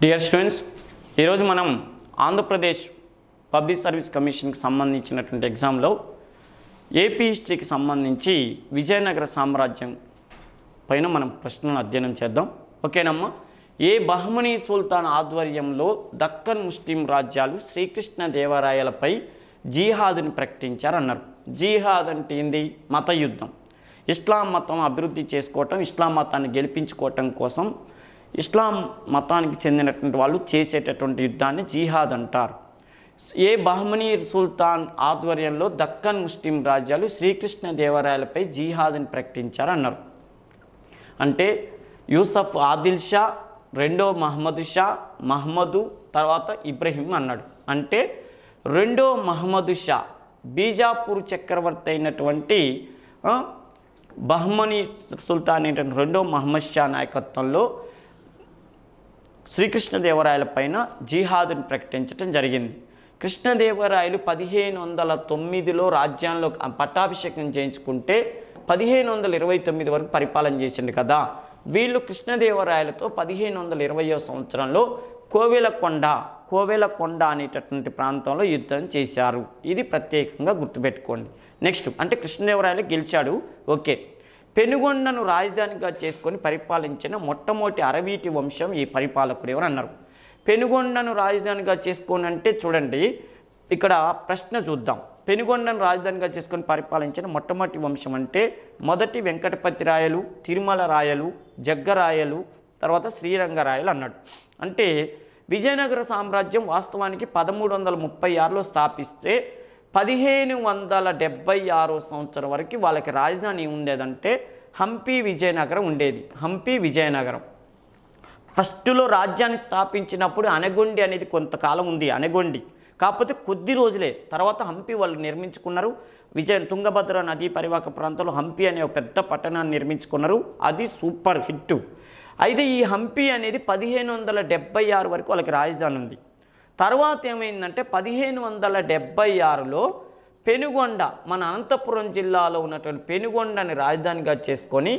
Dear students, ఈరోజు మనం Andhra Pradesh public service కమిషన్కి సంబంధించినటువంటి ఎగ్జామ్లో ఏపీ హిస్టరీకి సంబంధించి విజయనగర సామ్రాజ్యం పైన మనం ప్రశ్నలను అధ్యయనం చేద్దాం. ఓకేనమ్మా. ఏ బహమనీ సుల్తాన్ ఆధ్వర్యంలో దక్కన్ ముస్లిం రాజ్యాలు శ్రీకృష్ణదేవరాయలపై జిహాద్ని ప్రకటించారన్నారు. జిహాద్ అంటే ఏంది? మత యుద్ధం. ఇస్లాం మతం అభివృద్ధి చేసుకోవటం, ఇస్లాం మతాన్ని గెలిపించుకోవటం కోసం ఇస్లాం మతానికి చెందినటువంటి వాళ్ళు చేసేటటువంటి యుద్ధాన్ని జిహాద్ అంటారు. ఏ బహమనీ సుల్తాన్ ఆధ్వర్యంలో దక్కన్ ముస్లిం రాజ్యాలు శ్రీకృష్ణదేవరాయలపై జిహాద్ని ప్రకటించారన్నారు. అంటే యూసఫ్ ఆదిల్ షా, రెండో మహమ్మద్ షా, మహమ్మదు తర్వాత ఇబ్రహీం అన్నాడు. అంటే రెండో మహమ్మద్ షా బీజాపూర్ చక్రవర్తి అయినటువంటి బహమనీ సుల్తాన్ అయినటువంటి రెండో మహమ్మద్ షా నాయకత్వంలో శ్రీకృష్ణదేవరాయల పైన జిహాద్ని ప్రకటించడం జరిగింది. కృష్ణదేవరాయలు 1509లో రాజ్యంలో పట్టాభిషేకం చేయించుకుంటే 1529 వరకు పరిపాలన చేసిండు కదా. వీళ్ళు కృష్ణదేవరాయలతో 1520వ సంవత్సరంలో కోవెలకొండ అనేటటువంటి ప్రాంతంలో యుద్ధం చేశారు. ఇది ప్రత్యేకంగా గుర్తుపెట్టుకోండి. నెక్స్ట్ అంటే కృష్ణదేవరాయలు గెలిచాడు. ఓకే. పెనుగొండను రాజధానిగా చేసుకొని పరిపాలించిన మొట్టమొదటి అరవీటి వంశం ఈ పరిపాలకుడు ఎవరు అన్నారు. పెనుగొండను రాజధానిగా చేసుకొని అంటే చూడండి, ఇక్కడ ప్రశ్న చూద్దాం. పెనుగొండను రాజధానిగా చేసుకొని పరిపాలించిన మొట్టమొదటి వంశం అంటే మొదటి వెంకటపతి రాయలు, తిరుమల రాయలు, జగ్గరాయలు, తర్వాత శ్రీరంగరాయలు అన్నాడు. అంటే విజయనగర సామ్రాజ్యం వాస్తవానికి 1336లో స్థాపిస్తే 1576 సంవత్సరం వరకు వాళ్ళకి రాజధాని ఉండేదంటే హంపి విజయనగరం ఉండేది. హంపి విజయనగరం ఫస్ట్లో రాజ్యాన్ని స్థాపించినప్పుడు అనగొండి అనేది కొంతకాలం ఉంది, అనగొండి. కాకపోతే కొద్ది రోజులే తర్వాత హంపి వాళ్ళు నిర్మించుకున్నారు. తుంగభద్ర నదీ పరివాహక ప్రాంతంలో హంపి అనే ఒక పెద్ద పట్టణాన్ని నిర్మించుకున్నారు. అది సూపర్ హిట్. అయితే ఈ హంపి అనేది 1576 వరకు వాళ్ళకి రాజధాని ఉంది. తర్వాత ఏమైందంటే 1576లో పెనుగొండ, మన అనంతపురం జిల్లాలో ఉన్నటువంటి పెనుగొండని రాజధానిగా చేసుకొని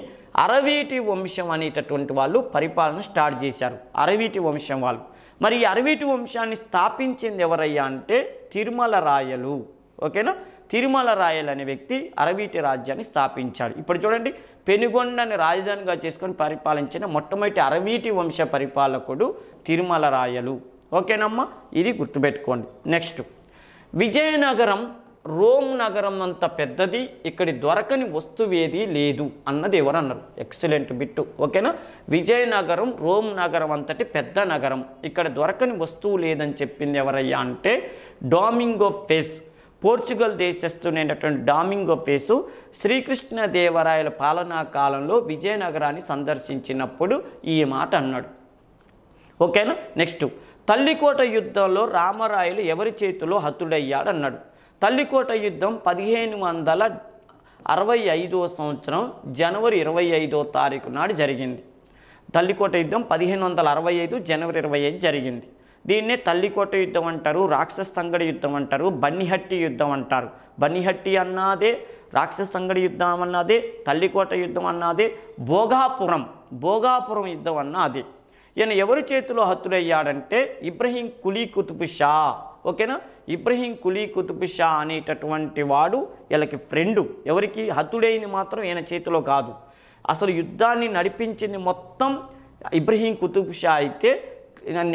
అరవీటి వంశం అనేటటువంటి వాళ్ళు పరిపాలన స్టార్ట్ చేశారు. అరవీటి వంశం వాళ్ళు. మరి ఈ అరవీటి వంశాన్ని స్థాపించింది ఎవరయ్యా అంటే తిరుమల రాయలు. ఓకేనా. తిరుమల రాయలు అనే వ్యక్తి అరవీటి రాజ్యాన్ని స్థాపించాడు. ఇప్పుడు చూడండి, పెనుగొండని రాజధానిగా చేసుకొని పరిపాలించిన మొట్టమొదటి అరవీటి వంశ పరిపాలకుడు తిరుమల రాయలు. ఓకేనమ్మా, ఇది గుర్తుపెట్టుకోండి. నెక్స్ట్, విజయనగరం రోమ్ నగరం అంత పెద్దది, ఇక్కడి దొరకని వస్తువేది లేదు అన్నది ఎవరన్నారు. ఎక్సలెంట్ బిట్టు. ఓకేనా. విజయనగరం రోమ్ నగరం అంతటి పెద్ద నగరం, ఇక్కడ దొరకని వస్తువు లేదని చెప్పింది ఎవరయ్యా అంటే Domingo face. Portugal దేశస్థునైనటువంటి Domingo face శ్రీకృష్ణదేవరాయల పాలనా కాలంలో విజయనగరాన్ని సందర్శించినప్పుడు ఈ మాట అన్నాడు. ఓకేనా. నెక్స్ట్, తల్లికోట యుద్ధంలో రామరాయలు ఎవరి చేతిలో హతుడయ్యాడు అన్నాడు. తల్లికోట యుద్ధం 1565 సంవత్సరం జనవరి 25వ తారీఖు నాడు జరిగింది. తల్లికోట యుద్ధం 1565 జనవరి 25 జరిగింది. దీన్నే తల్లికోట యుద్ధం అంటారు, రాక్షస తంగడి యుద్ధం అంటారు, బన్నిహట్టి యుద్ధం అంటారు. బన్నిహట్టి అన్నదే, రాక్షస తంగడి యుద్ధం అన్నదే, తల్లికోట యుద్ధం అన్నదే, భోగాపురం యుద్ధం అన్న అదే. ఈయన ఎవరి చేతిలో హతుడయ్యాడంటే ఇబ్రహీం కులీ కుతుబ్ షా. ఓకేనా. ఇబ్రహీం కులీ కుతుబ్ షా అనేటటువంటి వాడు వీళ్ళకి ఫ్రెండు. ఎవరికి హతుడైంది మాత్రం ఈయన చేతిలో కాదు. అసలు యుద్ధాన్ని నడిపించింది మొత్తం ఇబ్రహీం కుతుబ్ షా అయితే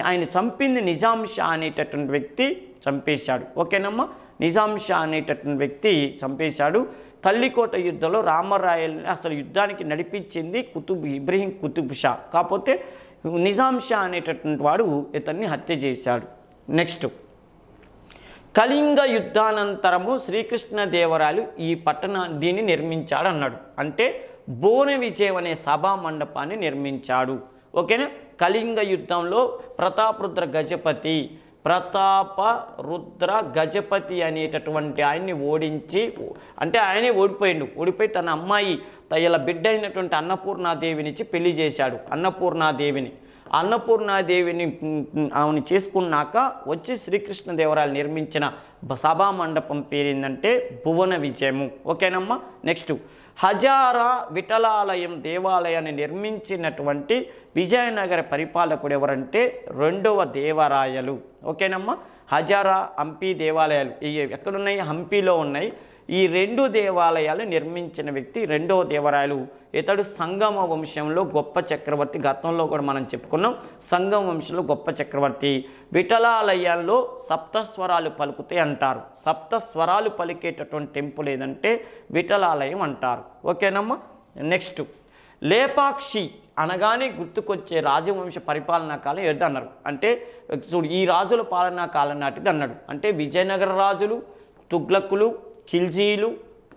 ఆయన చంపింది నిజాం షా అనేటటువంటి వ్యక్తి చంపేశాడు. ఓకేనమ్మా. నిజాం షా అనేటటువంటి వ్యక్తి చంపేశాడు. తల్లికోట యుద్ధంలో రామరాయల్ని అసలు యుద్ధానికి నడిపించింది ఇబ్రహీం కుతుబ్ షా. కాకపోతే నిజాం షా అనేటటువంటి వాడు ఇతన్ని హత్య చేశాడు. నెక్స్ట్, కళింగ యుద్ధానంతరము శ్రీకృష్ణదేవరాయలు ఈ దీన్ని నిర్మించాడు అన్నాడు. అంటే భువన విజయం అనే సభా మండపాన్ని నిర్మించాడు. ఓకేనా. కళింగ యుద్ధంలో ప్రతాపరుద్ర గజపతి అనేటటువంటి ఆయన్ని ఓడించి, అంటే ఆయనే ఓడిపోయి తన అమ్మాయి ఇలా బిడ్డ అయినటువంటి అన్నపూర్ణాదేవినిచ్చి పెళ్లి చేశాడు. అన్నపూర్ణాదేవిని ఆమెను చేసుకున్నాక వచ్చి శ్రీకృష్ణదేవరాయలు నిర్మించిన సభా మండపం పేరు ఏంటంటే భువన విజయము. ఓకేనమ్మా. నెక్స్ట్, హజారా విఠలాలయం దేవాలయాన్ని నిర్మించినటువంటి విజయనగర పరిపాలకుడు ఎవరంటే రెండవ దేవరాయలు. ఓకేనమ్మా. హజారా హంపి దేవాలయాలు ఎక్కడున్నాయి? హంపిలో ఉన్నాయి. ఈ రెండు దేవాలయాలు నిర్మించిన వ్యక్తి రెండవ దేవరాయలు. ఇతడు సంగమ వంశంలో గొప్ప చక్రవర్తి. గతంలో కూడా మనం చెప్పుకున్నాం, సంగమ వంశంలో గొప్ప చక్రవర్తి. విఠలాలయాల్లో సప్తస్వరాలు పలుకుతాయి అంటారు. సప్తస్వరాలు పలికేటటువంటి టెంపుల్ ఏదంటే విఠలాలయం అంటారు. ఓకేనమ్మా. నెక్స్ట్, లేపాక్షి అనగానే గుర్తుకొచ్చే రాజవంశ పరిపాలనా కాలం ఏది అన్నారు అంటే, చూడు ఈ రాజుల పాలనా కాలం నాటిది అన్నాడు. అంటే విజయనగర రాజులు, తుగ్లకులు, ఖిల్జీలు,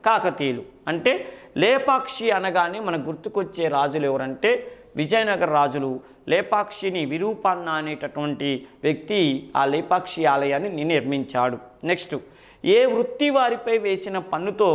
కాకతీయులు. అంటే లేపాక్షి అనగానే మనకు గుర్తుకొచ్చే రాజులు ఎవరంటే విజయనగర రాజులు. లేపాక్షిని విరూపాన్న అనేటటువంటి వ్యక్తి ఆ లేపాక్షి ఆలయాన్ని నిర్మించాడు. నెక్స్ట్, ఏ వృత్తి వారిపై వేసిన పన్నుతో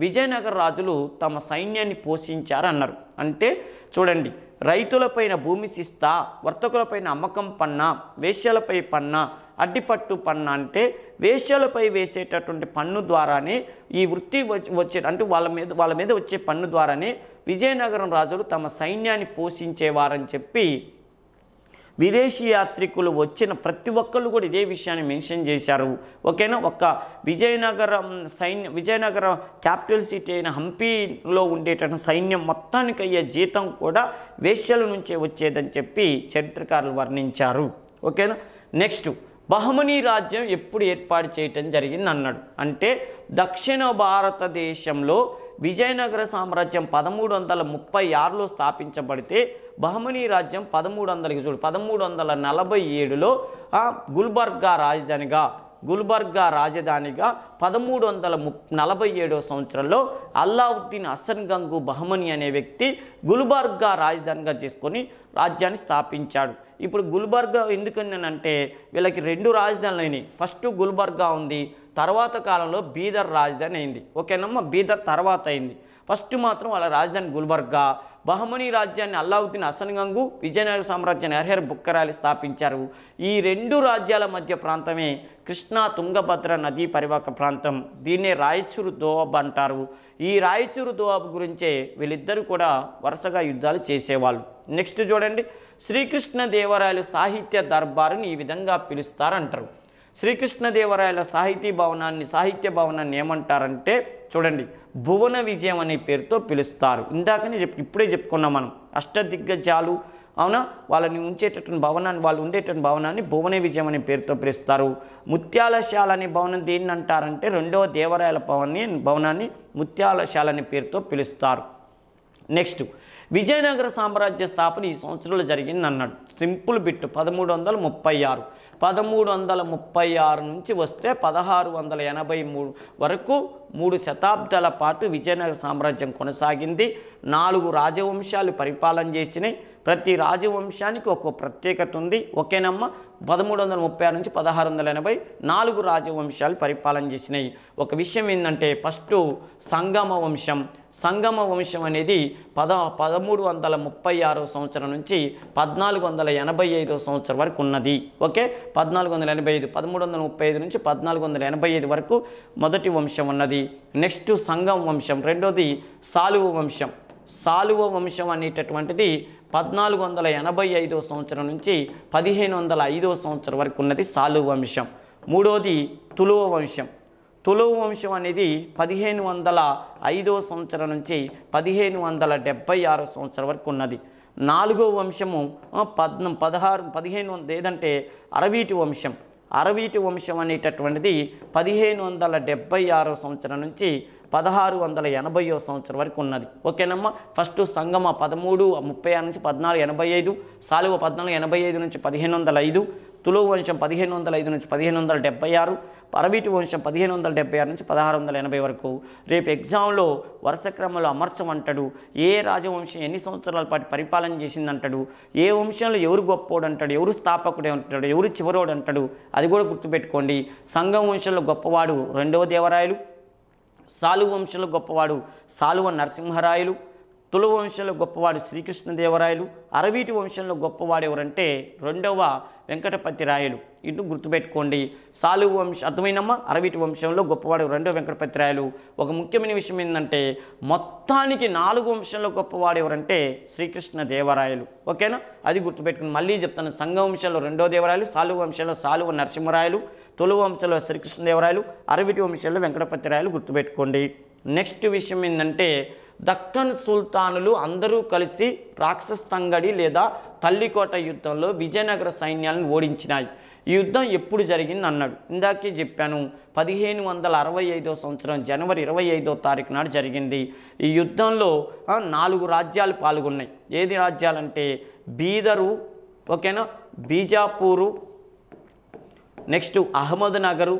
విజయనగర రాజులు తమ సైన్యాన్ని పోషించారన్నారు. అంటే చూడండి, రైతులపైన భూమి శిస్తా, వర్తకులపైన అమ్మకం పన్నా, వేశ్యలపై పన్నా, అడ్డిపట్టు పన్ను. అంటే వేశ్యలపై వేసేటటువంటి పన్ను ద్వారానే ఈ వృత్తి వచ్చే అంటే వాళ్ళ మీద వచ్చే పన్ను ద్వారానే విజయనగరం రాజులు తమ సైన్యాన్ని పోషించేవారని చెప్పి విదేశీ యాత్రికులు వచ్చిన ప్రతి ఒక్కళ్ళు కూడా ఇదే విషయాన్ని మెన్షన్ చేశారు. ఓకేనా. ఒక్క విజయనగర క్యాపిటల్ సిటీ అయిన హంపీలో ఉండేటటువంటి సైన్యం మొత్తానికి అయ్యే జీతం కూడా వేశ్యల నుంచే వచ్చేదని చెప్పి చరిత్రకారులు వర్ణించారు. ఓకేనా. నెక్స్ట్, బహమనీ రాజ్యం ఎప్పుడు ఏర్పాటు చేయటం జరిగింది అన్నాడు. అంటే దక్షిణ భారతదేశంలో విజయనగర సామ్రాజ్యం 1336లో స్థాపించబడితే బహమనీ రాజ్యం 1347లో గుల్బర్గా రాజధానిగా 1347వ సంవత్సరంలో అల్లావుద్దీన్ హసన్ గంగు బహమనీ అనే వ్యక్తి గుల్బర్గా రాజధానిగా చేసుకొని రాజ్యాన్ని స్థాపించాడు. ఇప్పుడు గుల్బర్గా ఎందుకనంటే వీళ్ళకి రెండు రాజధానులు అయినాయి. ఫస్ట్ గుల్బర్గా ఉంది, తర్వాత కాలంలో బీదర్ రాజధాని అయింది. ఓకేనమ్మా. బీదర్ తర్వాత అయింది. ఫస్ట్ మాత్రం వాళ్ళ రాజధాని గుల్బర్గా. బహమనీ రాజ్యాన్ని అల్లావుద్దీన్ హసన్ గంగు, విజయనగర సామ్రాజ్యాన్ని హరిహర్ బుక్కరాలి స్థాపించారు. ఈ రెండు రాజ్యాల మధ్య ప్రాంతమే కృష్ణా తుంగభద్ర నదీ పరివాహక ప్రాంతం. దీన్నే రాయచూరు దోబ్ అంటారు. ఈ రాయచూరు దోబ్ గురించే వీళ్ళిద్దరూ కూడా వరుసగా యుద్ధాలు చేసేవాళ్ళు. నెక్స్ట్ చూడండి, శ్రీకృష్ణదేవరాయలు సాహిత్య దర్బారుని ఈ విధంగా పిలుస్తారంటారు. శ్రీకృష్ణదేవరాయల సాహిత్య భవనాన్ని ఏమంటారంటే చూడండి, భువన విజయం అనే పేరుతో పిలుస్తారు. ఇందాకనే ఇప్పుడే చెప్పుకున్నాం మనం, అష్టదిగ్గజాలు అవునా, వాళ్ళు ఉండేటువంటి భవనాన్ని భువన విజయం అనే పేరుతో పిలుస్తారు. ముత్యాలశాల అనే భవనం దేన్ని అంటారంటే రెండవ దేవరాయల భవనాన్ని ముత్యాలశాల అనే పేరుతో పిలుస్తారు. నెక్స్ట్, విజయనగర సామ్రాజ్య స్థాపన ఈ సంవత్సరంలో జరిగింది అన్నాడు. Simple bit 1336. 1336 నుంచి వస్తే 1683 వరకు 3 శతాబ్దాల పాటు విజయనగర సామ్రాజ్యం కొనసాగింది. 4 రాజవంశాలు పరిపాలన చేసినాయి. ప్రతి రాజవంశానికి ఒక్కో ప్రత్యేకత ఉంది. ఓకేనమ్మా. 1336 నుంచి 1680 4 రాజవంశాలు పరిపాలన చేసినాయి. ఒక విషయం ఏంటంటే ఫస్ట్ సంగమ వంశం అనేది 1336 సంవత్సరం నుంచి 1485 సంవత్సరం వరకు ఉన్నది. ఓకే. 1485 1335 నుంచి 1485 వరకు మొదటి వంశం ఉన్నది. నెక్స్ట్ సంగమ వంశం. రెండోది సాలువ వంశం అనేటటువంటిది 1485 సంవత్సరం నుంచి 1505 సంవత్సరం వరకు ఉన్నది సాలువ వంశం. మూడోది తులువ వంశం అనేది 1505 సంవత్సరం నుంచి 1576 సంవత్సరం వరకు ఉన్నది. నాలుగో వంశము 1500 ఏదంటే అరవీటి వంశం అనేటటువంటిది 1576 సంవత్సరం నుంచి 1680 సంవత్సరం వరకు ఉన్నది. ఓకేనమ్మా. ఫస్ట్ సంగమ 1336 నుంచి 1485, సాలువ 1485 నుంచి 1505, తులువ వంశం 1505 నుంచి 1576, అరవీటి వంశం 1576 నుంచి 1680 వరకు. రేపు ఎగ్జామ్లో వరుస క్రమంలో అమర్చమంటాడు. ఏ రాజవంశం ఎన్ని సంవత్సరాల పాటు పరిపాలన చేసిందంటాడు, ఏ వంశంలో ఎవరు గొప్పోడు అంటాడు, ఎవరు స్థాపకుడే అంటాడు, ఎవరు చివరోడు అంటాడు. అది కూడా గుర్తుపెట్టుకోండి. సంగమ వంశంలో గొప్పవాడు రెండవ దేవరాయలు, సాలువ వంశంలో గొప్పవాడు సాలువ నరసింహరాయలు, తులు వంశంలో గొప్పవాడు శ్రీకృష్ణదేవరాయలు. అరవీటి వంశంలో గొప్పవాడు ఎవరంటే రెండవ వెంకటపతి రాయలు. ఇటు గుర్తుపెట్టుకోండి. సాలువ వంశం అర్థమైనమ్మా. అరవీటి వంశంలో గొప్పవాడు రెండవ వెంకటపతి రాయలు. ఒక ముఖ్యమైన విషయం ఏంటంటే మొత్తానికి 4 వంశంలో గొప్పవాడు ఎవరంటే శ్రీకృష్ణదేవరాయలు. ఓకేనా, అది గుర్తుపెట్టుకుని మళ్ళీ చెప్తాను. సంగ వంశంలో రెండో దేవరాయలు, సాలువ వంశంలో సాలువ నరసింహరాయలు, తులు వంశంలో శ్రీకృష్ణదేవరాయలు, అరవీటి వంశంలో వెంకటపతి రాయలు. గుర్తుపెట్టుకోండి. నెక్స్ట్ విషయం ఏంటంటే దక్కన్ సుల్తానులు అందరూ కలిసి రాక్షస తంగడి లేదా తల్లికోట యుద్ధంలో విజయనగర సైన్యాలను ఓడించినాయి. ఈ యుద్ధం ఎప్పుడు జరిగింది అన్నాడు. ఇందాకే చెప్పాను, 1565 సంవత్సరం జనవరి 25వ తారీఖు నాడు జరిగింది. ఈ యుద్ధంలో 4 రాజ్యాలు పాల్గొన్నాయి. ఏది రాజ్యాలంటే బీదరు, ఓకేనా, Bijapur, next Ahmednagar,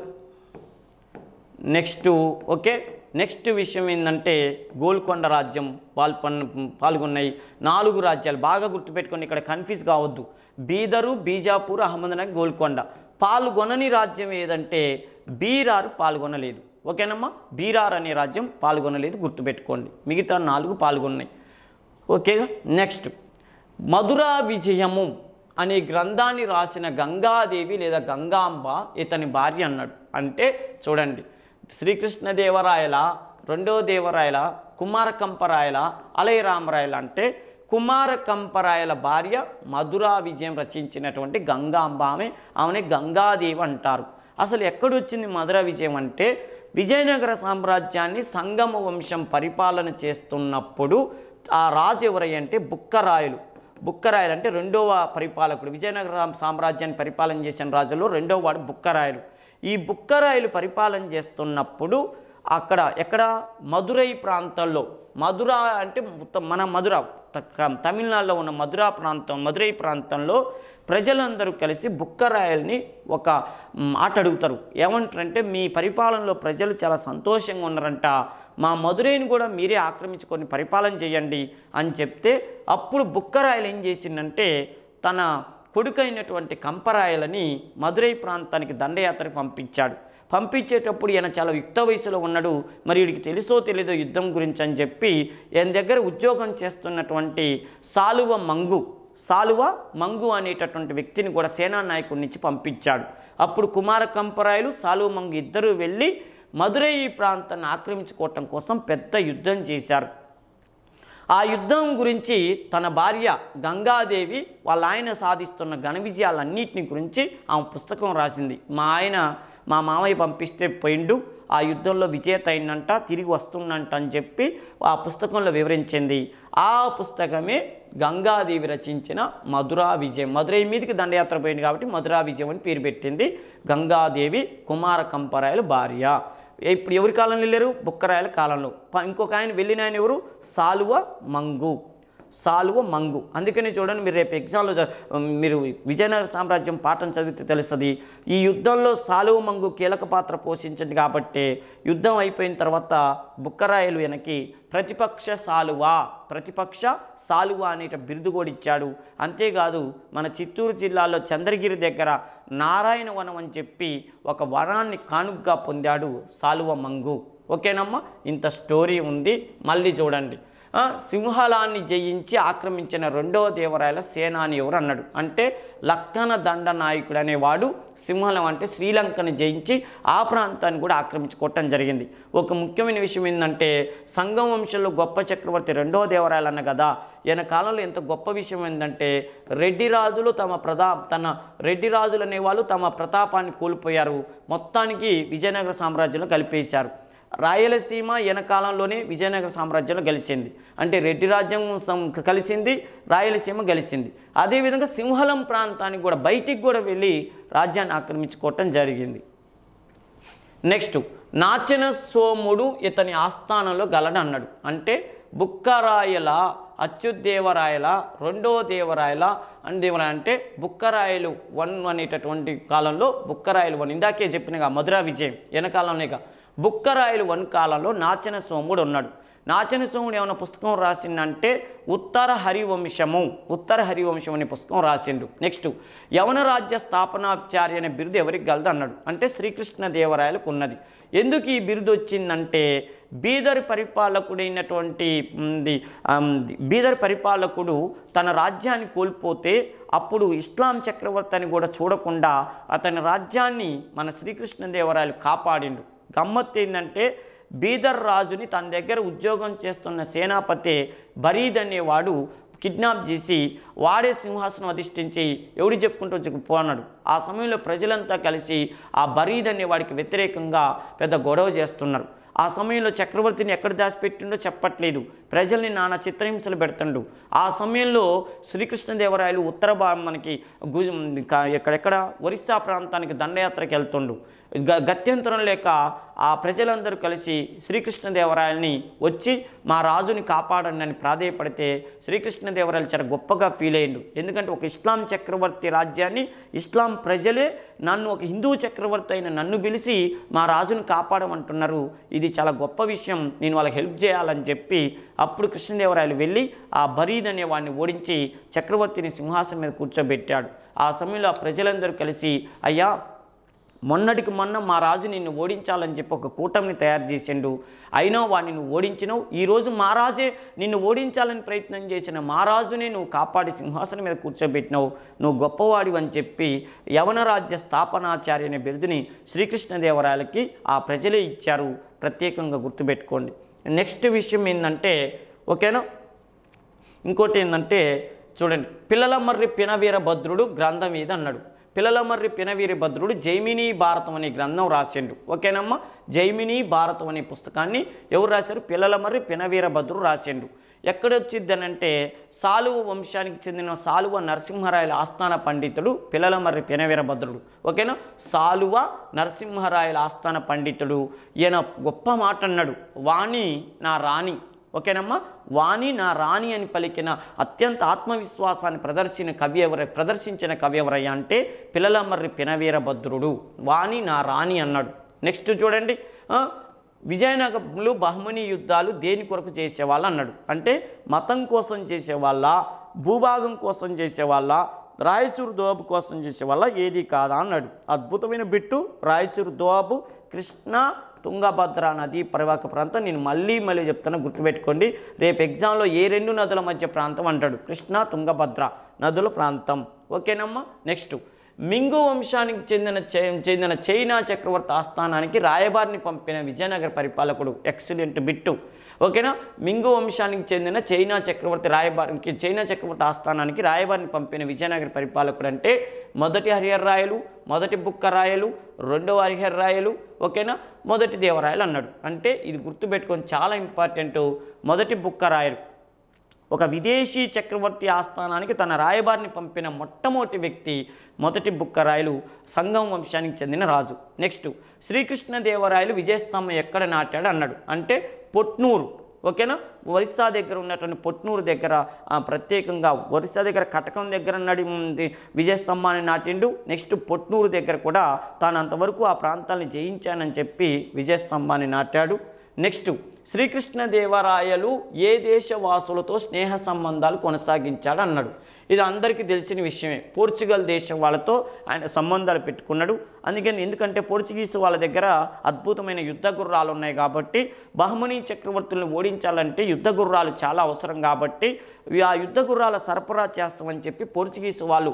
next okay. Next విషయం ఏంటంటే గోల్కొండ రాజ్యం పాల్గొన్నాయి. 4 రాజ్యాలు బాగా గుర్తుపెట్టుకోండి, ఇక్కడ కన్ఫ్యూజ్ కావద్దు. బీదరు, బీజాపూర్, అహ్మద్నగర్, గోల్కొండ. పాల్గొనని రాజ్యం ఏదంటే బీరార్ పాల్గొనలేదు. ఓకేనమ్మా, బీరార్ అనే రాజ్యం పాల్గొనలేదు, గుర్తుపెట్టుకోండి. మిగతా 4 పాల్గొన్నాయి. ఓకేగా. నెక్స్ట్ మధురా విజయము అనే గ్రంథాన్ని రాసిన గంగాదేవి లేదా గంగాంబ ఇతని భార్య అన్నాడు. అంటే చూడండి, శ్రీకృష్ణదేవరాయల, రెండో దేవరాయల, కుమారకంపరాయల, అలయరామరాయల అంటే కుమారకంపరాయల భార్య మధురా విజయం రచించినటువంటి గంగాంబ. ఆమె గంగాదేవి అంటారు. అసలు ఎక్కడొచ్చింది మధురా విజయం అంటే విజయనగర సామ్రాజ్యాన్ని సంగమ వంశం పరిపాలన చేస్తున్నప్పుడు ఆ రాజు ఎవరంటే బుక్కరాయలు. బుక్కరాయలు అంటే రెండవ పరిపాలకుడు. విజయనగర సామ్రాజ్యాన్ని పరిపాలన చేసిన రాజుల్లో రెండవ వాడు బుక్కరాయలు. ఈ బుక్కరాయలు పరిపాలన చేస్తున్నప్పుడు ఎక్కడ మదురై ప్రాంతంలో, మధుర అంటే మన మధుర తమిళనాడులో ఉన్న మదురై ప్రాంతంలో ప్రజలందరూ కలిసి బుక్కరాయల్ని ఒక మాట అడుగుతారు. ఏమంటారంటే మీ పరిపాలనలో ప్రజలు చాలా సంతోషంగా ఉన్నారంట, మా మదురైని కూడా మీరే ఆక్రమించుకొని పరిపాలన చేయండి అని చెప్తే అప్పుడు బుక్కరాయలు ఏం చేసిందంటే తన కొడుకైనటువంటి కంపరాయలని మదురై ప్రాంతానికి దండయాత్రకు పంపించాడు. పంపించేటప్పుడు ఈయన చాలా యుక్త వయసులో ఉన్నాడు. మరి వీడికి తెలుసో తెలీదో యుద్ధం గురించి అని చెప్పి ఈయన దగ్గర ఉద్యోగం చేస్తున్నటువంటి సాలువ మంగు అనేటటువంటి వ్యక్తిని కూడా సేనా నాయకుడి నుంచి పంపించాడు. అప్పుడు కుమార కంపరాయలు, సాలువ మంగు ఇద్దరూ వెళ్ళి మదురై ప్రాంతాన్ని ఆక్రమించుకోవటం కోసం పెద్ద యుద్ధం చేశారు. ఆ యుద్ధం గురించి తన భార్య గంగాదేవి వాళ్ళ ఆయన సాధిస్తున్న ఘన విజయాలన్నింటిని గురించి ఆమె పుస్తకం రాసింది. మా మామయ్య పంపిస్తే పోయిండు, ఆ యుద్ధంలో విజేత అయిందంట, తిరిగి వస్తుందంట అని చెప్పి ఆ పుస్తకంలో వివరించింది. ఆ పుస్తకమే గంగాదేవి రచించిన మధురా విజయం. మదురై మీదకి దండయాత్ర పోయింది కాబట్టి మధురా విజయం అని పేరు పెట్టింది. గంగాదేవి కుమార కంపరాయలు భార్య. ఇప్పుడు ఎవరి కాలంలో వెళ్ళారు? బుక్కరాయల కాలంలో. ఇంకొక ఆయన వెళ్ళిన ఆయన ఎవరు? సాలువ మంగు. అందుకని చూడండి, మీరు రేపు ఎగ్జామ్లో మీరు విజయనగర సామ్రాజ్యం పాఠం చదివితే తెలుస్తుంది. ఈ యుద్ధంలో సాలువ మంగు కీలక పాత్ర పోషించింది కాబట్టి యుద్ధం అయిపోయిన తర్వాత బుక్కరాయలు వెనక్కి ప్రతిపక్ష సాలువ అనేట బిరుదు కూడా ఇచ్చాడు. అంతేకాదు మన చిత్తూరు జిల్లాలో చంద్రగిరి దగ్గర నారాయణవనం అని చెప్పి ఒక వనాన్ని కానుకగా పొందాడు సాలువ మంగు. ఓకేనమ్మా, ఇంత స్టోరీ ఉంది. మళ్ళీ చూడండి, సింహలాన్ని జయించి ఆక్రమించిన రెండవ దేవరాయల సేనాని ఎవరు అన్నాడు. అంటే లక్కన దండ నాయకుడు అనేవాడు సింహలం అంటే శ్రీలంకను జయించి ఆ ప్రాంతాన్ని కూడా ఆక్రమించుకోవటం జరిగింది. ఒక ముఖ్యమైన విషయం ఏంటంటే సంగమ వంశంలో గొప్ప చక్రవర్తి రెండవ దేవరాయలు అన్న కదా, ఈయన కాలంలో ఎంత గొప్ప విషయం ఏంటంటే రెడ్డి రాజులు అనేవాళ్ళు తమ ప్రతాపాన్ని కోల్పోయారు. మొత్తానికి విజయనగర సామ్రాజ్యంలో కలిపేశారు. రాయలసీమ ఈయన కాలంలోనే విజయనగర సామ్రాజ్యంలో గెలిచింది. అంటే రెడ్డి రాజ్యం కలిసింది, రాయలసీమ గెలిచింది. అదేవిధంగా సింహలం ప్రాంతానికి కూడా బయటికి కూడా వెళ్ళి రాజ్యాన్ని ఆక్రమించుకోవటం జరిగింది. నెక్స్ట్ నాచన సోముడు ఇతని ఆస్థానంలో గలడు అన్నాడు. అంటే బుక్కరాయల, అచ్యుతదేవరాయల, రెండో దేవరాయల అంటే బుక్కరాయలు 1 అనేటటువంటి కాలంలో బుక్కరాయలు 1 ఇందాకే చెప్పినగా మధురా విజయం వెనకాలంలోనేగా బుక్కరాయలు 1 కాలంలో నాచన సోముడు ఉన్నాడు. నాచన సోముడు ఏమైనా పుస్తకం రాసిండంటే ఉత్తర హరివంశం అనే పుస్తకం రాసిండు. నెక్స్ట్ యవన రాజ్య స్థాపనాచార్య అనే బిరుదు ఎవరికి గలదు అన్నాడు. అంటే శ్రీకృష్ణదేవరాయలకు ఉన్నది. ఎందుకు ఈ బిరుదు వచ్చిందంటే బీదర్ పరిపాలకుడు తన రాజ్యాన్ని కోల్పోతే అప్పుడు ఇస్లాం చక్రవర్తి అని కూడా చూడకుండా అతని రాజ్యాన్ని మన శ్రీకృష్ణదేవరాయలు కాపాడిండు. గమ్మత్తు ఏంటంటే బీదర్ రాజుని తన దగ్గర ఉద్యోగం చేస్తున్న సేనాపతి బరీద్ అనేవాడు కిడ్నాప్ చేసి వాడే సింహాసనం అధిష్ఠించి ఎవడు చెప్పుకుంటూ పోన్నాడు. ఆ సమయంలో ప్రజలంతా కలిసి ఆ బరీద్ అనేవాడికి వ్యతిరేకంగా పెద్ద గొడవ చేస్తున్నారు. ఆ సమయంలో చక్రవర్తిని ఎక్కడ దాచిపెట్టిండో చెప్పట్లేదు, ప్రజల్ని నానా చిత్రహింసలు పెడుతుండు. ఆ సమయంలో శ్రీకృష్ణదేవరాయలు మనకి ఎక్కడెక్కడ ఒరిస్సా ప్రాంతానికి దండయాత్రకి వెళ్తుండు. గత్యంతరం లేక ఆ ప్రజలందరూ కలిసి శ్రీకృష్ణదేవరాయల్ని వచ్చి మా రాజుని కాపాడండి అని ప్రాధేయపడితే శ్రీకృష్ణదేవరాయలు చాలా గొప్పగా ఫీల్ అయ్యిండు. ఎందుకంటే ఒక ఇస్లాం చక్రవర్తి రాజ్యాన్ని ఇస్లాం ప్రజలే నన్ను ఒక హిందూ చక్రవర్తి అయిన నన్ను పిలిచి మా రాజుని కాపాడమంటున్నారు, ఇది చాలా గొప్ప విషయం, నేను వాళ్ళకి హెల్ప్ చేయాలని చెప్పి అప్పుడు కృష్ణదేవరాయలు వెళ్ళి ఆ బరీద్ అనే వాడిని ఓడించి చక్రవర్తిని సింహాసనం మీద కూర్చోబెట్టాడు. ఆ సమయంలో ఆ ప్రజలందరూ కలిసి అయ్యా మొన్నటికి మొన్న మా రాజు నిన్ను ఓడించాలని చెప్పి ఒక కూటమిని తయారు చేసిండు, అయినా వాడిని నువ్వు ఓడించినావు. ఈరోజు మా రాజే నిన్ను ఓడించాలని ప్రయత్నం చేసిన మా రాజుని నువ్వు కాపాడి సింహాసనం మీద కూర్చోబెట్టినావు, నువ్వు గొప్పవాడివి అని చెప్పి యవన రాజ్య స్థాపనాచార్య అనే బిరుదుని శ్రీకృష్ణదేవరాయలకి ఆ ప్రజలే ఇచ్చారు. ప్రత్యేకంగా గుర్తుపెట్టుకోండి. నెక్స్ట్ విషయం ఏంటంటే ఓకేనా, ఇంకోటి ఏంటంటే చూడండి, పిల్లలమర్రి పినవీరభద్రుడు గ్రంథం ఇది అన్నాడు. పిల్లలమర్రి పినవీరభద్రుడు జైమినీ భారతం అనే గ్రంథం రాసిండు. ఓకేనమ్మా, జైమినీ భారతం అనే పుస్తకాన్ని ఎవరు రాశారు? పిల్లలమర్రి పినవీరభద్రుడు రాసిండు. ఎక్కడొచ్చిద్ది అనంటే సాలువ వంశానికి చెందిన సాలువ నరసింహరాయల ఆస్థాన పండితుడు పిల్లలమర్రి పినవీరభద్రుడు. ఓకేనా, సాలువ నరసింహరాయల ఆస్థాన పండితుడు. ఈయన గొప్ప మాట అన్నాడు, వాణి నా రాణి. ఓకేనమ్మా, వాణి నా రాణి అని పలికిన అత్యంత ఆత్మవిశ్వాసాన్ని ప్రదర్శించిన కవి ఎవరయ్యా అంటే పిల్లలమర్రి పినవీరభద్రుడు. వాణి నా రాణి అన్నాడు. నెక్స్ట్ చూడండి, విజయనగరంలో బహుమనీ యుద్ధాలు దేని కొరకు చేసేవాళ్ళు అన్నాడు. అంటే మతం కోసం చేసేవాళ్ళ, భూభాగం కోసం చేసేవాళ్ళ, రాయచూరు దోబు కోసం చేసేవాళ్ళ, ఏది కాదా అన్నాడు. అద్భుతమైన బిట్టు. రాయచూరు దోబు కృష్ణ తుంగభద్ర నది పరివాహక ప్రాంతం. నేను మళ్ళీ చెప్తాను, గుర్తుపెట్టుకోండి. రేపు ఎగ్జామ్లో ఏ రెండు నదుల మధ్య ప్రాంతం అంటాడు? కృష్ణ తుంగభద్ర నదుల ప్రాంతం. ఓకేనమ్మా. నెక్స్ట్, మింగు వంశానికి చెందిన చైనా చక్రవర్తి ఆస్థానానికి రాయబారిని పంపిన విజయనగర పరిపాలకుడు. ఎక్సలెంట్ బిట్టు. ఓకేనా, మింగు వంశానికి చెందిన చైనా చక్రవర్తి ఆస్థానానికి రాయబారిని పంపిన విజయనగర పరిపాలకుడు అంటే మొదటి హరిహర్రాయలు, మొదటి బుక్కరాయలు, రెండవ హరిహర్రాయలు, ఓకేనా, మొదటి దేవరాయలు అన్నాడు. అంటే ఇది గుర్తుపెట్టుకొని చాలా ఇంపార్టెంట్. మొదటి బుక్కరాయలు ఒక విదేశీ చక్రవర్తి ఆస్థానానికి తన రాయబారిని పంపిన మొట్టమొదటి వ్యక్తి మొదటి బుక్కరాయలు, సంగం వంశానికి చెందిన రాజు. నెక్స్ట్, శ్రీకృష్ణదేవరాయలు విజయస్తంభం ఎక్కడ నాటాడు అన్నాడు. అంటే పొట్నూరు. ఓకేనా, ఒరిస్సా దగ్గర ఉన్నటువంటి పొట్నూరు దగ్గర ప్రత్యేకంగా ఒరిస్సా దగ్గర కటకం దగ్గర విజయస్తంభాన్ని నాటిండు. నెక్స్ట్ పొట్నూరు దగ్గర కూడా తాను అంతవరకు ఆ ప్రాంతాన్ని జయించానని చెప్పి విజయస్తంభాన్ని నాటాడు. నెక్స్ట్, శ్రీకృష్ణదేవరాయలు ఏ దేశవాసులతో స్నేహ సంబంధాలు కొనసాగించాడు అన్నాడు. ఇది అందరికీ తెలిసిన విషయమే. పోర్చుగల్ దేశం వాళ్ళతో ఆయన సంబంధాలు పెట్టుకున్నాడు. ఎందుకంటే పోర్చుగీస్ వాళ్ళ దగ్గర అద్భుతమైన యుద్ధ గుర్రాలు ఉన్నాయి కాబట్టి బహుమనీ చక్రవర్తులను ఓడించాలంటే యుద్ధ గుర్రాలు చాలా అవసరం కాబట్టి ఆ యుద్ధ గుర్రాల సరఫరా చేస్తామని చెప్పి పోర్చుగీస్ వాళ్ళు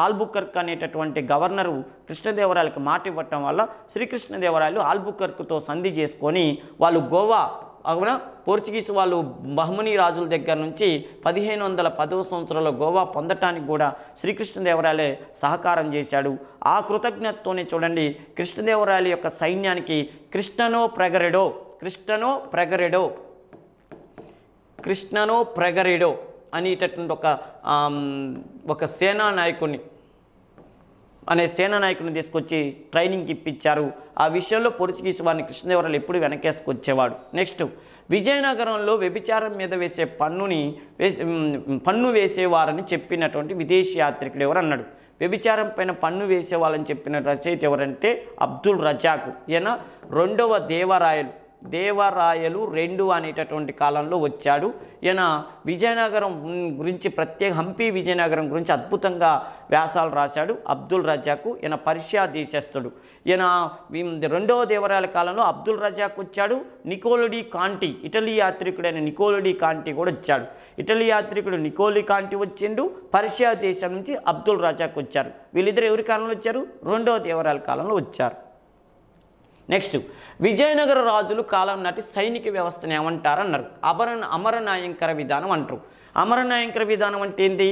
ఆల్బుకర్క్ అనేటటువంటి గవర్నరు కృష్ణదేవరాయలకు మాట ఇవ్వటం వల్ల శ్రీకృష్ణదేవరాయలు ఆల్బుకర్క్తో సంధి చేసుకొని వాళ్ళు గోవా అవునా పోర్చుగీస్ వాళ్ళు బహుమనీ రాజుల దగ్గర నుంచి 1510వ సంవత్సరంలో గోవా పొందటానికి కూడా శ్రీకృష్ణదేవరాయలే సహకారం చేశాడు. ఆ కృతజ్ఞతతోనే చూడండి కృష్ణదేవరాయల యొక్క సైన్యానికి కృష్ణనో ప్రగరెడో అనేటటువంటి ఒక సేనా నాయకుడిని తీసుకొచ్చి ట్రైనింగ్ ఇప్పించారు. ఆ విషయంలో పోర్చుగీస్ వారిని కృష్ణదేవరాయలు ఎప్పుడు వెనకేసుకొచ్చేవాడు. నెక్స్ట్, విజయనగరంలో వ్యభిచారం మీద వేసే పన్ను వేసేవారని చెప్పినటువంటి విదేశీ యాత్రికుడు ఎవరు అన్నాడు. వ్యభిచారం పైన పన్ను వేసేవాళ్ళని చెప్పిన రచయిత ఎవరంటే అబ్దుల్ రజాక్. ఈయన రెండవ దేవరాయలు దేవరాయలు II అనేటటువంటి కాలంలో వచ్చాడు. ఈయన విజయనగరం గురించి హంపి విజయనగరం గురించి అద్భుతంగా వ్యాసాలు రాశాడు. అబ్దుల్ రజాకు ఈయన పర్షియా దేశస్థుడు. ఈయన రెండవ దేవరాయల కాలంలో అబ్దుల్ రజాక్ వచ్చాడు. నికోలో కాంటి ఇటలీ యాత్రికుడైన నికోలో కాంటి కూడా వచ్చాడు. ఇటలీ యాత్రికుడు నికోలో కాంటి వచ్చిండు. పర్షియా దేశం నుంచి అబ్దుల్ రజాక్ వచ్చారు. వీళ్ళిద్దరు ఎవరి కాలంలో వచ్చారు? రెండవ దేవరాయల కాలంలో వచ్చారు. నెక్స్ట్, విజయనగర రాజులు కాలం నాటి సైనిక వ్యవస్థను ఏమంటారు అన్నారు. అమరనాయంకర విధానం అంటారు. అమరనాయంకర విధానం అంటే ఏంటి?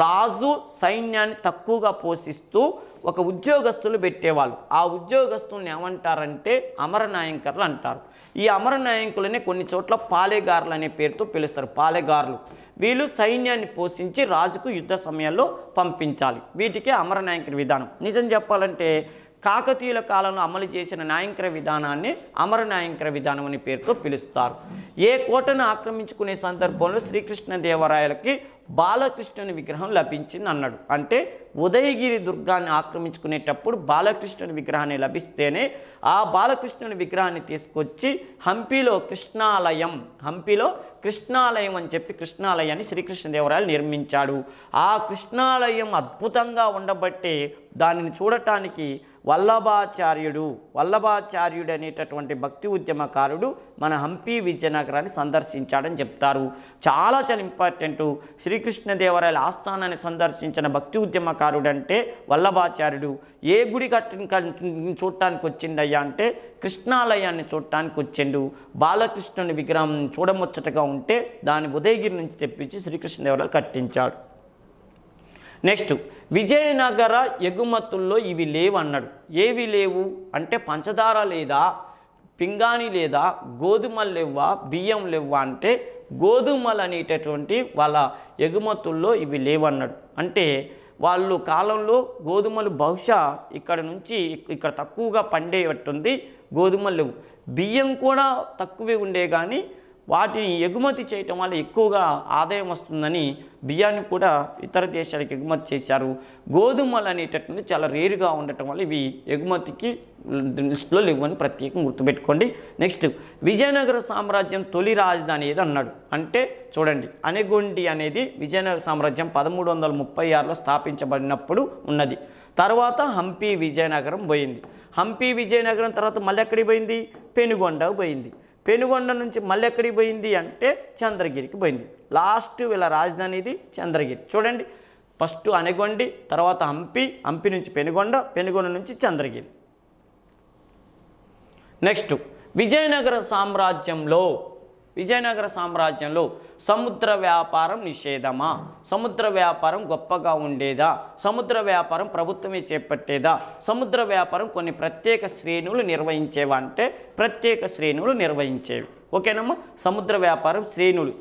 రాజు సైన్యాన్ని తక్కువగా పోషిస్తూ ఒక ఉద్యోగస్తులు పెట్టేవాళ్ళు. ఆ ఉద్యోగస్తుల్ని ఏమంటారంటే అమరనాయంకర్లు అంటారు. ఈ అమరనాయంకులనే కొన్ని చోట్ల పాలెగారులు అనే పేరుతో పిలుస్తారు. పాలెగారులు వీళ్ళు సైన్యాన్ని పోషించి రాజుకు యుద్ధ సమయాల్లో పంపించాలి. వీటికే అమరనాయంకర విధానం. నిజం చెప్పాలంటే కాకతీయుల కాలంలో అమలు చేసిన నాయంకర విధానాన్ని అమరనాయంకర విధానం అనే పేరుతో పిలుస్తారు. ఏ కోటను ఆక్రమించుకునే సందర్భంలో శ్రీకృష్ణదేవరాయలకి బాలకృష్ణుని విగ్రహం లభించింది అన్నాడు. అంటే ఉదయగిరి దుర్గాన్ని ఆక్రమించుకునేటప్పుడు బాలకృష్ణుని విగ్రహాన్ని లభిస్తేనే ఆ బాలకృష్ణుని విగ్రహాన్ని తీసుకొచ్చి హంపిలో కృష్ణాలయం అని చెప్పి కృష్ణాలయాన్ని శ్రీకృష్ణదేవరాయలు నిర్మించాడు. ఆ కృష్ణాలయం అద్భుతంగా ఉండబట్టే దానిని చూడటానికి వల్లభాచార్యుడు అనేటటువంటి భక్తి ఉద్యమకారుడు మన హంపి విజయనగరాన్ని సందర్శించాడని చెప్తారు. చాలా ఇంపార్టెంట్. శ్రీకృష్ణదేవరాయల ఆస్థానాన్ని సందర్శించిన భక్తి ఉద్యమకారుడు అంటే వల్లభాచార్యుడు. ఏ గుడి చూడటానికి వచ్చిండయ్యా అంటే కృష్ణాలయాన్ని చూడటానికి వచ్చిండు. బాలకృష్ణుని విగ్రహం చూడముచ్చటగా ఉంటే దాన్ని ఉదయగిరి నుంచి తెప్పించి శ్రీకృష్ణదేవరాయలు కట్టించాడు. నెక్స్ట్, విజయనగర ఎగుమతుల్లో ఇవి లేవు అన్నాడు. ఏవి లేవు అంటే పంచదార లేదా, పింగాణి లేదా, గోధుమలు లేవా, బియ్యం లేవా అంటే గోధుమలు అనేటటువంటి వాళ్ళ ఎగుమతుల్లో ఇవి లేవన్నాడు. అంటే వాళ్ళు కాలంలో గోధుమలు బహుశా ఇక్కడ తక్కువగా పండేటట్టుంది. గోధుమలు లేవు. బియ్యం కూడా తక్కువే ఉండే కానీ వాటిని ఎగుమతి చేయటం వల్ల ఎక్కువగా ఆదాయం వస్తుందని బియ్యాన్ని కూడా ఇతర దేశాలకు ఎగుమతి చేశారు. గోధుమలు అనేటటువంటి చాలా రేరుగా ఉండటం వల్ల ఇవి ఎగుమతికి లిస్టులో లేవని ప్రత్యేకంగా గుర్తుపెట్టుకోండి. నెక్స్ట్, విజయనగర సామ్రాజ్యం తొలి రాజధాని ఏది అన్నాడు. అంటే చూడండి, అనెగొండి అనేది విజయనగర సామ్రాజ్యం 1336లో స్థాపించబడినప్పుడు ఉన్నది. తర్వాత హంపి విజయనగరం పోయింది. హంపి విజయనగరం తర్వాత మళ్ళీ ఎక్కడికి పోయింది? పెనుగొండకు పోయింది. పెనుగొండ నుంచి మళ్ళీ ఎక్కడికి పోయింది అంటే చంద్రగిరికి పోయింది. లాస్ట్ వీళ్ళ రాజధాని ఇది చంద్రగిరి. చూడండి, ఫస్ట్ అనెగొండి, తర్వాత హంపి నుంచి పెనుగొండ నుంచి చంద్రగిరి. నెక్స్ట్, విజయనగర సామ్రాజ్యంలో సముద్ర వ్యాపారం నిషేధమా? సముద్ర వ్యాపారం గొప్పగా ఉండేదా? సముద్ర వ్యాపారం ప్రభుత్వమే చేపట్టేదా? సముద్ర వ్యాపారం కొన్ని ప్రత్యేక శ్రేణులు నిర్వహించేవా అంటే ప్రత్యేక శ్రేణులు నిర్వహించేవి. ఓకేనమ్మా. సముద్ర వ్యాపారం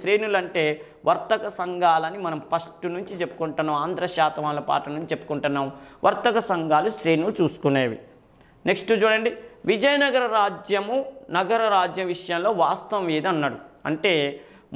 శ్రేణులు అంటే వర్తక సంఘాలని మనం ఫస్ట్ నుంచి చెప్పుకుంటున్నాం. ఆంధ్ర శాతవాహనుల పాట నుంచి చెప్పుకుంటున్నాం. వర్తక సంఘాలు శ్రేణులు చూసుకునేవి. నెక్స్ట్ చూడండి, విజయనగర నగర రాజ్యం విషయంలో వాస్తవం ఏది అన్నాడు. అంటే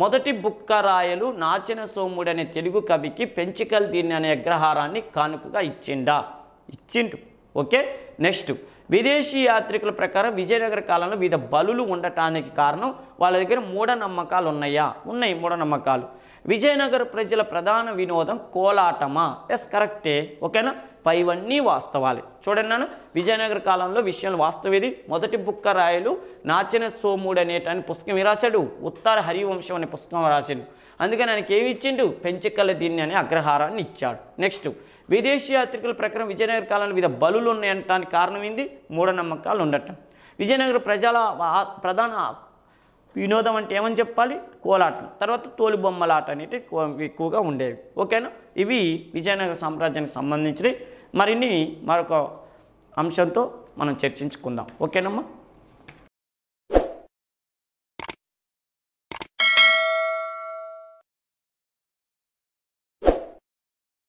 మొదటి బుక్కరాయలు నాచిన సోముడు అనే తెలుగు కవికి పెంచికల్ దీన్ని అనే అగ్రహారాన్ని కానుకగా ఇచ్చిండు. ఓకే. నెక్స్ట్, విదేశీ యాత్రికుల ప్రకారం విజయనగర కాలంలో వివిధ బలులు ఉండటానికి కారణం వాళ్ళ దగ్గర మూఢనమ్మకాలు ఉన్నాయా? ఉన్నాయి మూఢనమ్మకాలు. విజయనగర ప్రజల ప్రధాన వినోదం కోలాటమా? ఎస్, కరెక్టే. ఓకేనా. పైవన్నీ వాస్తవాలే. చూడండి నాన్న, విజయనగర కాలంలో విషయాలు వాస్తవేది. మొదటి బుక్కరాయలు నాచిన సోముడు అనేటాన్ని పుస్తకం రాశాడు. ఉత్తర హరివంశం అనే పుస్తకం రాశాడు. అందుకని ఆయనకి ఏమి ఇచ్చిండు? పెంచికల దీన్ని అనే అగ్రహారాన్ని ఇచ్చాడు. నెక్స్ట్, విదేశీ యాత్రికుల ప్రకారం విజయనగర కాలంలో వివిధ బలులు ఉన్నాయంటానికి కారణం ఏంది? మూఢనమ్మకాలు ఉండటం. విజయనగర ప్రజల ప్రధాన వినోదం అంటే ఏమని చెప్పాలి? కోలాటం. తర్వాత తోలుబొమ్మలాట అనేవి ఎక్కువగా ఉండేవి. ఓకేనా. ఇవి విజయనగర సామ్రాజ్యానికి సంబంధించినవి. మరొక అంశంతో మనం చర్చించుకుందాం. ఓకేనమ్మా.